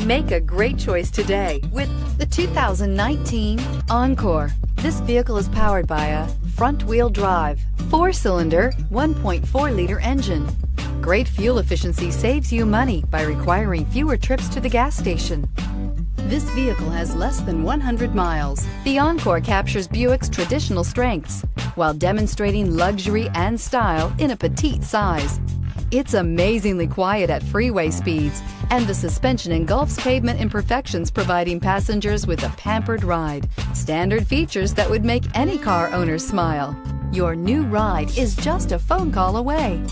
Make a great choice today with the 2019 Encore. This vehicle is powered by a front-wheel drive, 4-cylinder, 1.4-liter engine. Great fuel efficiency saves you money by requiring fewer trips to the gas station. This vehicle has less than 100 miles. The Encore captures Buick's traditional strengths while demonstrating luxury and style in a petite size. It's amazingly quiet at freeway speeds, and the suspension engulfs pavement imperfections, providing passengers with a pampered ride. Standard features that would make any car owner smile. Your new ride is just a phone call away.